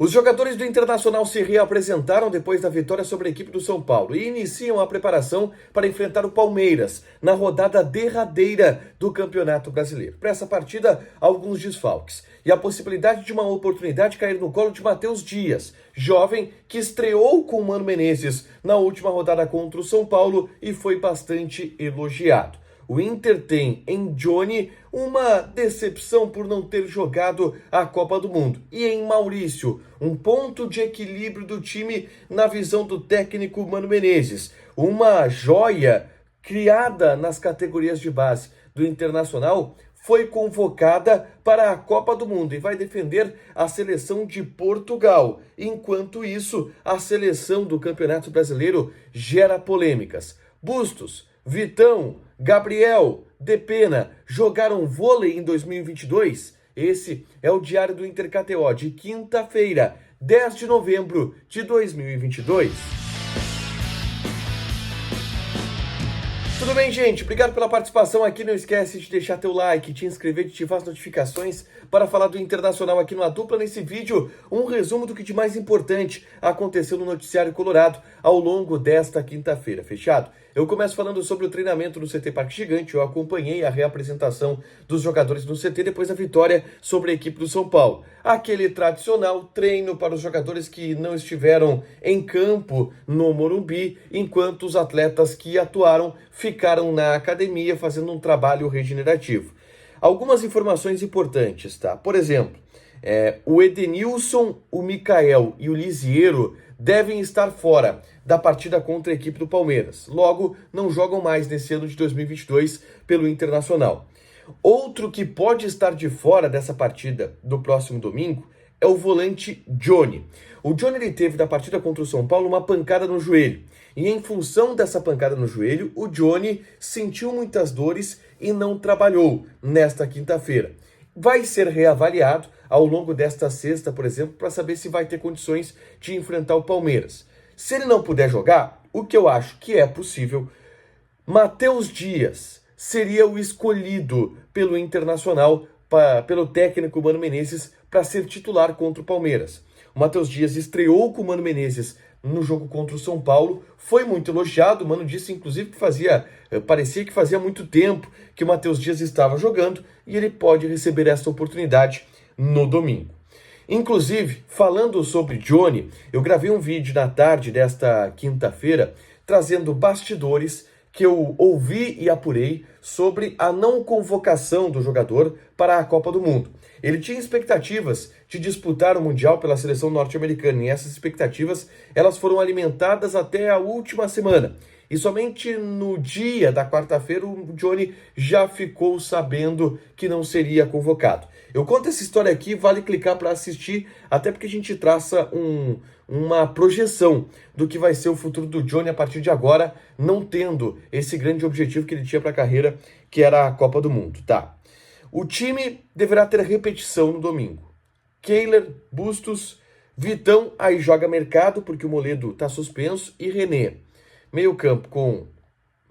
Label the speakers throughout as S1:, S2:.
S1: Os jogadores do Internacional se reapresentaram depois da vitória sobre a equipe do São Paulo e iniciam a preparação para enfrentar o Palmeiras na rodada derradeira do Campeonato Brasileiro. Para essa partida, alguns desfalques e a possibilidade de uma oportunidade cair no colo de Matheus Dias, jovem que estreou com o Mano Menezes na última rodada contra o São Paulo e foi bastante elogiado. O Inter tem em Johnny uma decepção por não ter jogado a Copa do Mundo. E em Maurício, um ponto de equilíbrio do time na visão do técnico Mano Menezes. Uma joia criada nas categorias de base do Internacional foi convocada para a Copa do Mundo e vai defender a seleção de Portugal. Enquanto isso, a seleção do Campeonato Brasileiro gera polêmicas. Bustos, Vitão, Gabriel, Depena jogaram vôlei em 2022? Esse é o Diário do Inter KTO de quinta-feira, 10 de novembro de 2022. Tudo bem, gente? Obrigado pela participação aqui. Não esquece de deixar teu like, te inscrever e ativar as notificações para falar do Internacional aqui no A Dupla. Nesse vídeo, um resumo do que de mais importante aconteceu no noticiário colorado ao longo desta quinta-feira. Fechado? Eu começo falando sobre o treinamento no CT Parque Gigante. Eu acompanhei a reapresentação dos jogadores no CT depois da vitória sobre a equipe do São Paulo. Aquele tradicional treino para os jogadores que não estiveram em campo no Morumbi, enquanto os atletas que atuaram ficaram na academia fazendo um trabalho regenerativo. Algumas informações importantes, tá? Por exemplo, o Edenilson, o Mikael e o Lisiero devem estar fora da partida contra a equipe do Palmeiras. Logo, não jogam mais nesse ano de 2022 pelo Internacional. Outro que pode estar de fora dessa partida do próximo domingo é o volante Johnny. O Johnny ele teve da partida contra o São Paulo uma pancada no joelho. E em função dessa pancada no joelho, o Johnny sentiu muitas dores e não trabalhou nesta quinta-feira. Vai ser reavaliado ao longo desta sexta, por exemplo, para saber se vai ter condições de enfrentar o Palmeiras. Se ele não puder jogar, o que eu acho que é possível, Matheus Dias seria o escolhido pelo Internacional, pelo técnico Mano Menezes, para ser titular contra o Palmeiras. O Matheus Dias estreou com o Mano Menezes no jogo contra o São Paulo, foi muito elogiado. O Mano disse, inclusive, que parecia que fazia muito tempo que o Matheus Dias estava jogando e ele pode receber essa oportunidade no domingo. Inclusive, falando sobre Johnny, eu gravei um vídeo na tarde desta quinta-feira trazendo bastidores que eu ouvi e apurei sobre a não convocação do jogador para a Copa do Mundo. Ele tinha expectativas de disputar o Mundial pela seleção norte-americana e essas expectativas elas foram alimentadas até a última semana. E somente no dia da quarta-feira o Johnny já ficou sabendo que não seria convocado. Eu conto essa história aqui, vale clicar para assistir, até porque a gente traça uma projeção do que vai ser o futuro do Johnny a partir de agora, não tendo esse grande objetivo que ele tinha para a carreira, que era a Copa do Mundo, tá? O time deverá ter repetição no domingo. Kehler, Bustos, Vitão, aí joga Mercado, porque o Moledo está suspenso, e René. Meio campo com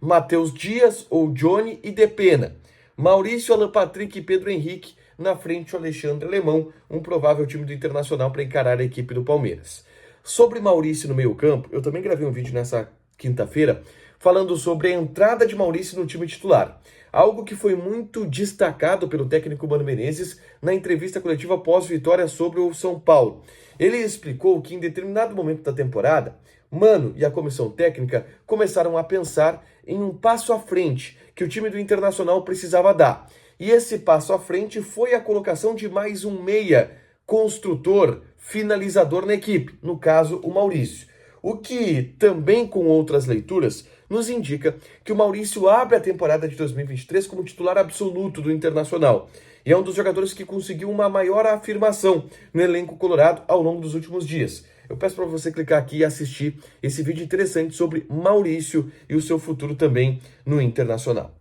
S1: Matheus Dias ou Johnny e Depena. Maurício, Alan Patrick e Pedro Henrique. Na frente, o Alexandre Alemão, um provável time do Internacional para encarar a equipe do Palmeiras. Sobre Maurício no meio campo, eu também gravei um vídeo nessa quinta-feira falando sobre a entrada de Maurício no time titular. Algo que foi muito destacado pelo técnico Mano Menezes na entrevista coletiva pós-vitória sobre o São Paulo. Ele explicou que em determinado momento da temporada, Mano e a comissão técnica começaram a pensar em um passo à frente que o time do Internacional precisava dar. E esse passo à frente foi a colocação de mais um meia construtor, finalizador na equipe, no caso o Maurício. O que também com outras leituras nos indica que o Maurício abre a temporada de 2023 como titular absoluto do Internacional. E é um dos jogadores que conseguiu uma maior afirmação no elenco colorado ao longo dos últimos dias. Eu peço para você clicar aqui e assistir esse vídeo interessante sobre Maurício e o seu futuro também no Internacional.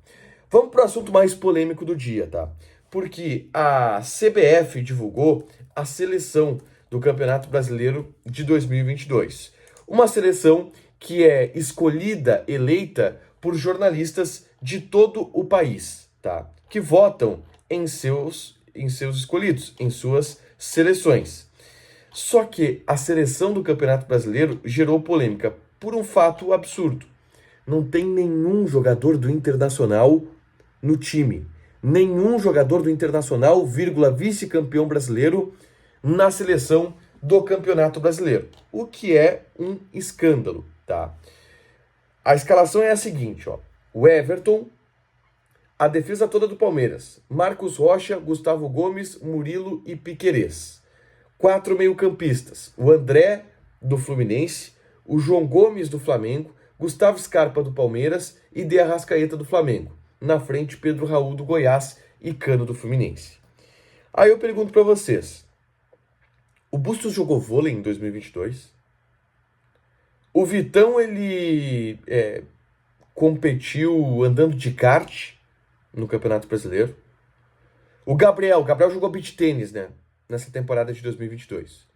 S1: Vamos para o assunto mais polêmico do dia, tá? Porque a CBF divulgou a seleção do Campeonato Brasileiro de 2022. Uma seleção que é escolhida, eleita por jornalistas de todo o país, tá? Que votam em seus escolhidos, em suas seleções. Só que a seleção do Campeonato Brasileiro gerou polêmica por um fato absurdo. Não tem nenhum jogador do Internacional no time. Nenhum jogador do Internacional, vice-campeão brasileiro, na seleção do Campeonato Brasileiro. O que é um escândalo, tá? A escalação é a seguinte, ó. O Everton, a defesa toda do Palmeiras. Marcos Rocha, Gustavo Gomes, Murilo e Piquerez. 4 meio-campistas. O André, do Fluminense, o João Gomes, do Flamengo, Gustavo Scarpa, do Palmeiras e De Arrascaeta, do Flamengo. Na frente, Pedro Raul, do Goiás e Cano, do Fluminense. Aí eu pergunto para vocês, o Bustos jogou vôlei em 2022? O Vitão, ele competiu andando de kart no Campeonato Brasileiro? O Gabriel jogou beach tênis, né? Nessa temporada de 2022.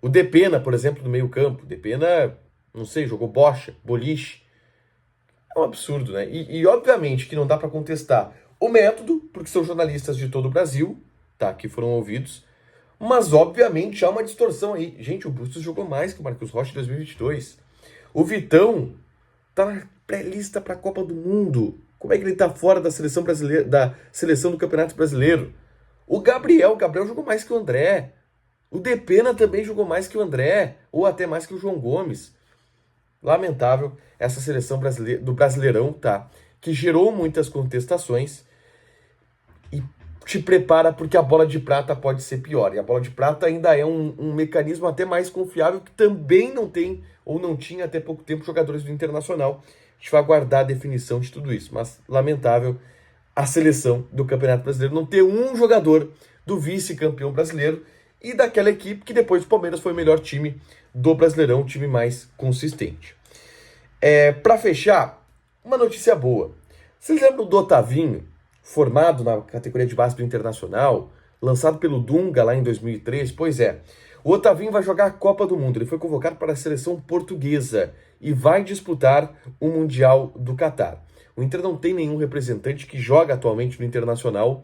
S1: O Depena, por exemplo, no meio campo. Depena, não sei, jogou boliche. É um absurdo, né? E obviamente que não dá para contestar o método, porque são jornalistas de todo o Brasil, tá? Que foram ouvidos. Mas obviamente há uma distorção aí. Gente, o Bustos jogou mais que o Marcos Rocha em 2022. O Vitão tá na pré-lista para a Copa do Mundo. Como é que ele tá fora da seleção brasileira, da seleção do Campeonato Brasileiro? O Gabriel jogou mais que o André. O Depena também jogou mais que o André, ou até mais que o João Gomes. Lamentável essa seleção brasileira, do Brasileirão, tá? Que gerou muitas contestações e te prepara porque a bola de prata pode ser pior. E a bola de prata ainda é um mecanismo até mais confiável que também não tem, ou não tinha até pouco tempo, jogadores do Internacional. A gente vai aguardar a definição de tudo isso. Mas lamentável a seleção do Campeonato Brasileiro não ter um jogador do vice-campeão brasileiro e daquela equipe que depois do Palmeiras foi o melhor time do Brasileirão, o time mais consistente. Para fechar, uma notícia boa. Vocês lembram do Otavinho, formado na categoria de base do Internacional, lançado pelo Dunga lá em 2003? Pois é, o Otavinho vai jogar a Copa do Mundo. Ele foi convocado para a seleção portuguesa e vai disputar o Mundial do Catar. O Inter não tem nenhum representante que joga atualmente no Internacional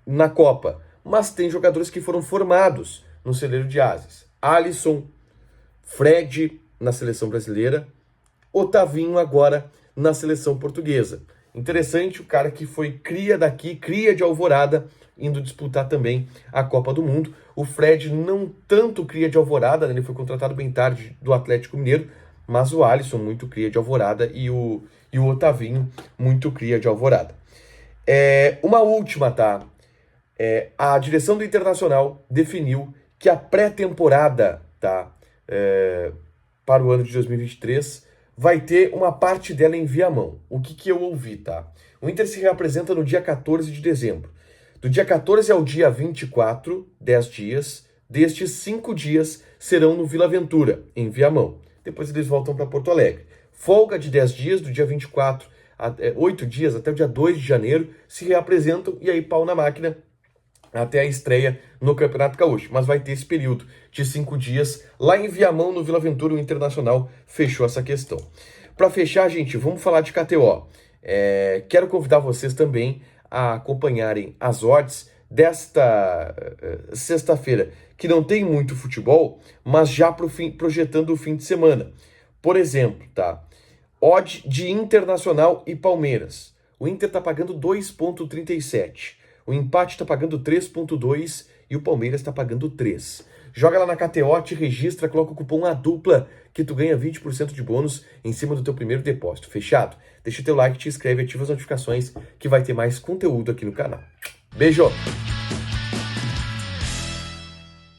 S1: na Copa, mas tem jogadores que foram formados no celeiro de Ases. Alisson, Fred na seleção brasileira, Otavinho agora na seleção portuguesa. Interessante, o cara que foi cria daqui, cria de Alvorada, indo disputar também a Copa do Mundo. O Fred não tanto cria de Alvorada, né? Ele foi contratado bem tarde do Atlético Mineiro, mas o Alisson muito cria de Alvorada e o Otavinho muito cria de Alvorada. Uma última, tá? A direção do Internacional definiu que a pré-temporada, tá? Para o ano de 2023 vai ter uma parte dela em Viamão. O que eu ouvi, tá? O Inter se reapresenta no dia 14 de dezembro. Do dia 14 ao dia 24, 10 dias, destes 5 dias serão no Vila Ventura, em Viamão. Depois eles voltam para Porto Alegre. Folga de 10 dias, do dia 24 a 8 dias até o dia 2 de janeiro, se reapresentam e aí pau na máquina até a estreia no Campeonato Gaúcho. Mas vai ter esse período de 5 dias lá em Viamão, no Vila Ventura. O Internacional fechou essa questão. Para fechar, gente, vamos falar de KTO. Quero convidar vocês também a acompanharem as odds desta sexta-feira, que não tem muito futebol, mas já projetando o fim de semana. Por exemplo, tá? Odd de Internacional e Palmeiras. O Inter está pagando 2,37. O empate está pagando 3,2 e o Palmeiras está pagando 3. Joga lá na KTO, te registra, coloca o cupom ADUPLA que tu ganha 20% de bônus em cima do teu primeiro depósito. Fechado? Deixa o teu like, te inscreve, ativa as notificações que vai ter mais conteúdo aqui no canal. Beijo!